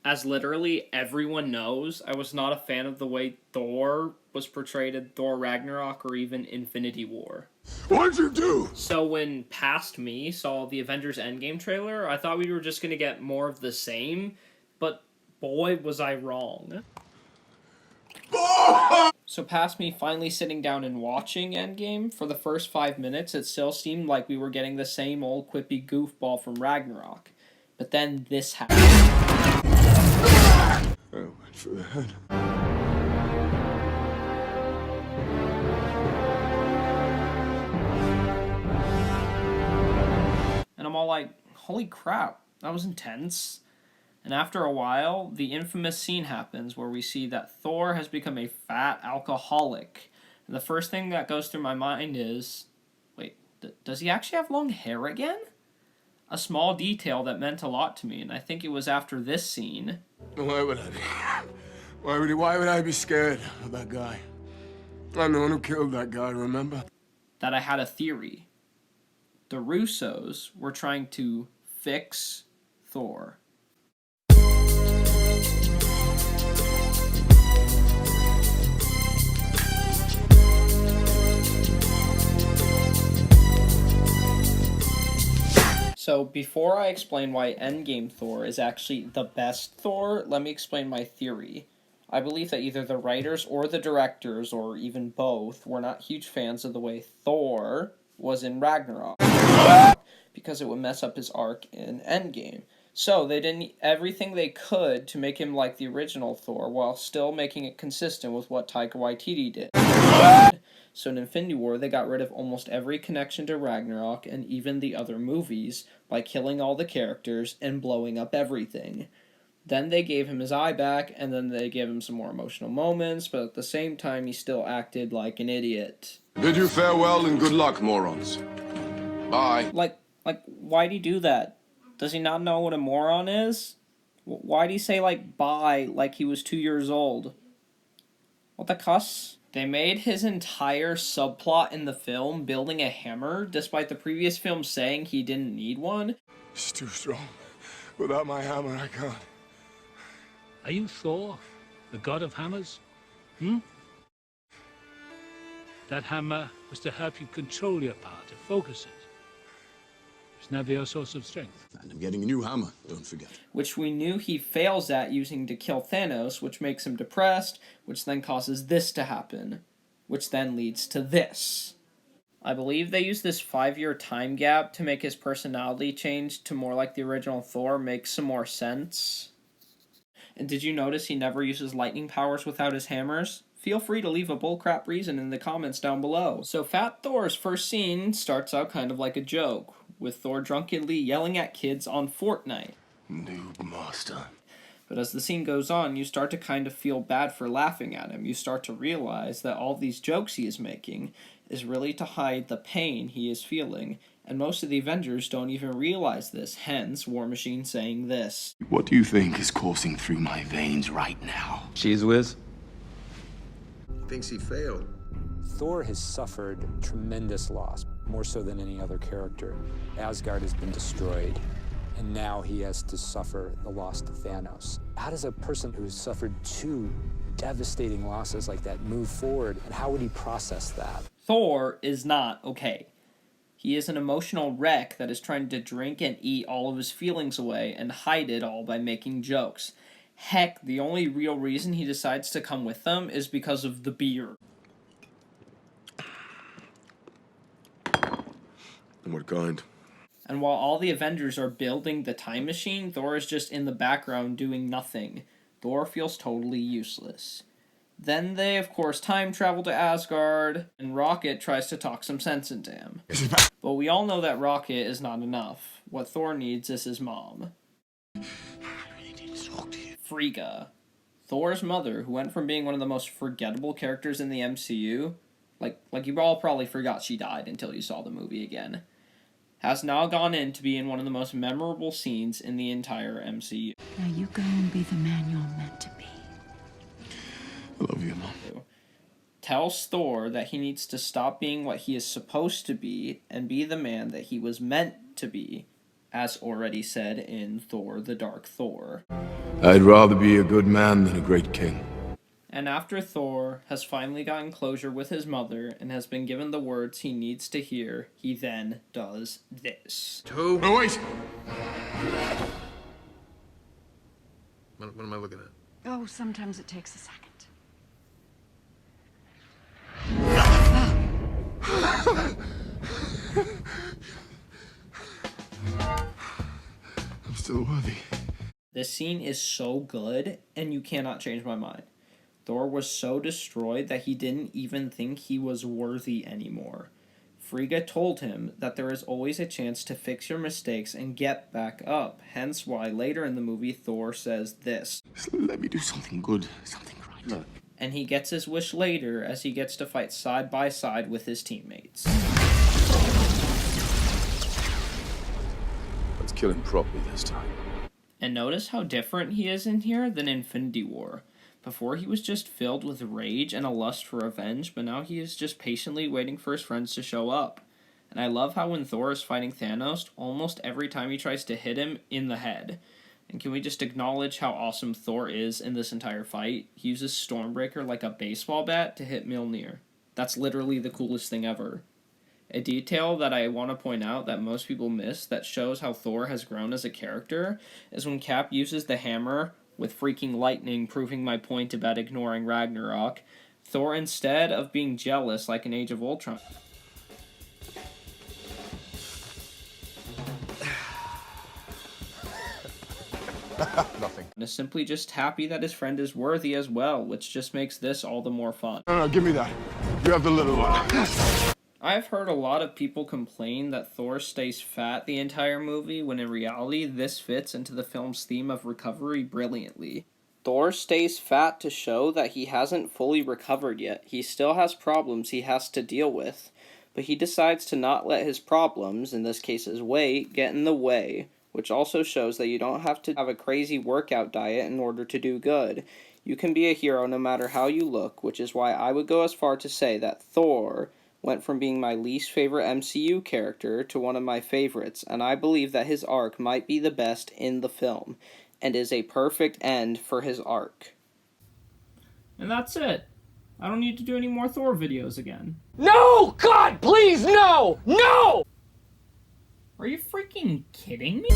As literally everyone knows, I was not a fan of the way Thor was portrayed in Thor Ragnarok or even Infinity War. What'd you do? So when past me saw the Avengers Endgame trailer, I thought we were just going to get more of the same, but boy was I wrong. So past me finally sitting down and watching Endgame, for the first 5 minutes it still seemed like we were getting the same old quippy goofball from Ragnarok. But then this happened. I went for the head. And I'm all like, holy crap, that was intense. And after a while, the infamous scene happens where we see that Thor has become a fat alcoholic. And the first thing that goes through my mind is, wait, does he actually have long hair again? A small detail that meant a lot to me, and I think it was after this scene. Why would I be? Why would I be scared of that guy? I'm the one who killed that guy, remember? That I had a theory. The Russos were trying to fix Thor. So before I explain why Endgame Thor is actually the best Thor, let me explain my theory. I believe that either the writers or the directors, or even both, were not huge fans of the way Thor was in Ragnarok, because it would mess up his arc in Endgame. So they did everything they could to make him like the original Thor, while still making it consistent with what Taika Waititi did. So in Infinity War, they got rid of almost every connection to Ragnarok and even the other movies by killing all the characters and blowing up everything. Then they gave him his eye back, and then they gave him some more emotional moments, but at the same time, he still acted like an idiot. Bid you farewell and good luck, morons. Bye. Like, why'd he do that? Does he not know what a moron is? Why'd he say, bye, like he was 2 years old? What the cuss? They made his entire subplot in the film building a hammer, despite the previous film saying he didn't need one. It's too strong. Without my hammer, I can't. Are you Thor, the god of hammers? That hammer was to help you control your power, to focus it. It's never your source of strength. And I'm getting a new hammer, don't forget. Which we knew he fails at using to kill Thanos, which makes him depressed, which then causes this to happen, which then leads to this. I believe they used this 5-year time gap to make his personality change to more like the original Thor make some more sense. And did you notice he never uses lightning powers without his hammers? Feel free to leave a bullcrap reason in the comments down below. So Fat Thor's first scene starts out kind of like a joke, with Thor drunkenly yelling at kids on Fortnite. Noob master. But as the scene goes on, you start to kind of feel bad for laughing at him. You start to realize that all these jokes he is making is really to hide the pain he is feeling, and most of the Avengers don't even realize this, hence War Machine saying this. What do you think is coursing through my veins right now? Cheese whiz? Thinks he failed. Thor has suffered tremendous loss, more so than any other character. Asgard has been destroyed, and now he has to suffer the loss to Thanos. How does a person who's suffered 2 devastating losses like that move forward, and how would he process that? Thor is not okay. He is an emotional wreck that is trying to drink and eat all of his feelings away and hide it all by making jokes. Heck, the only real reason he decides to come with them is because of the beer. And what kind? And while all the Avengers are building the time machine, Thor is just in the background doing nothing. Thor feels totally useless. Then they, of course, time travel to Asgard, and Rocket tries to talk some sense into him. But we all know that Rocket is not enough. What Thor needs is his mom. I really need to talk to you. Frigga. Thor's mother, who went from being one of the most forgettable characters in the MCU, like you all probably forgot she died until you saw the movie again, has now gone in to be in one of the most memorable scenes in the entire MCU. Now you go and be the man you're meant to be. I love you, Mom. Tells Thor that he needs to stop being what he is supposed to be and be the man that he was meant to be, as already said in Thor the Dark Thor. I'd rather be a good man than a great king. And after Thor has finally gotten closure with his mother and has been given the words he needs to hear, he then does this. Who? Oh, wait! What am I looking at? Oh, sometimes it takes a second. I'm still worthy. This scene is so good, and you cannot change my mind. Thor was so destroyed that he didn't even think he was worthy anymore. Frigga told him that there is always a chance to fix your mistakes and get back up, hence why later in the movie Thor says this. Just let me do something good, something right. No. And he gets his wish later as he gets to fight side by side with his teammates. Let's kill him properly this time. And notice how different he is in here than Infinity War. Before he was just filled with rage and a lust for revenge, but now he is just patiently waiting for his friends to show up. And I love how when Thor is fighting Thanos, almost every time he tries to hit him in the head. And can we just acknowledge how awesome Thor is in this entire fight? He uses Stormbreaker like a baseball bat to hit Mjolnir. That's literally the coolest thing ever. A detail that I want to point out that most people miss that shows how Thor has grown as a character is when Cap uses the hammer with freaking lightning, proving my point about ignoring Ragnarok. Thor, instead of being jealous like in Age of Ultron, Nothing. is simply just happy that his friend is worthy as well, which just makes this all the more fun. No, give me that. You have the little one. I've heard a lot of people complain that Thor stays fat the entire movie, when in reality, this fits into the film's theme of recovery brilliantly. Thor stays fat to show that he hasn't fully recovered yet. He still has problems he has to deal with, but he decides to not let his problems, in this case his weight, get in the way, which also shows that you don't have to have a crazy workout diet in order to do good. You can be a hero no matter how you look, which is why I would go as far to say that Thor went from being my least favorite MCU character to one of my favorites, and I believe that his arc might be the best in the film, and is a perfect end for his arc. And that's it. I don't need to do any more Thor videos again. No! God, please, no! No! Are you freaking kidding me?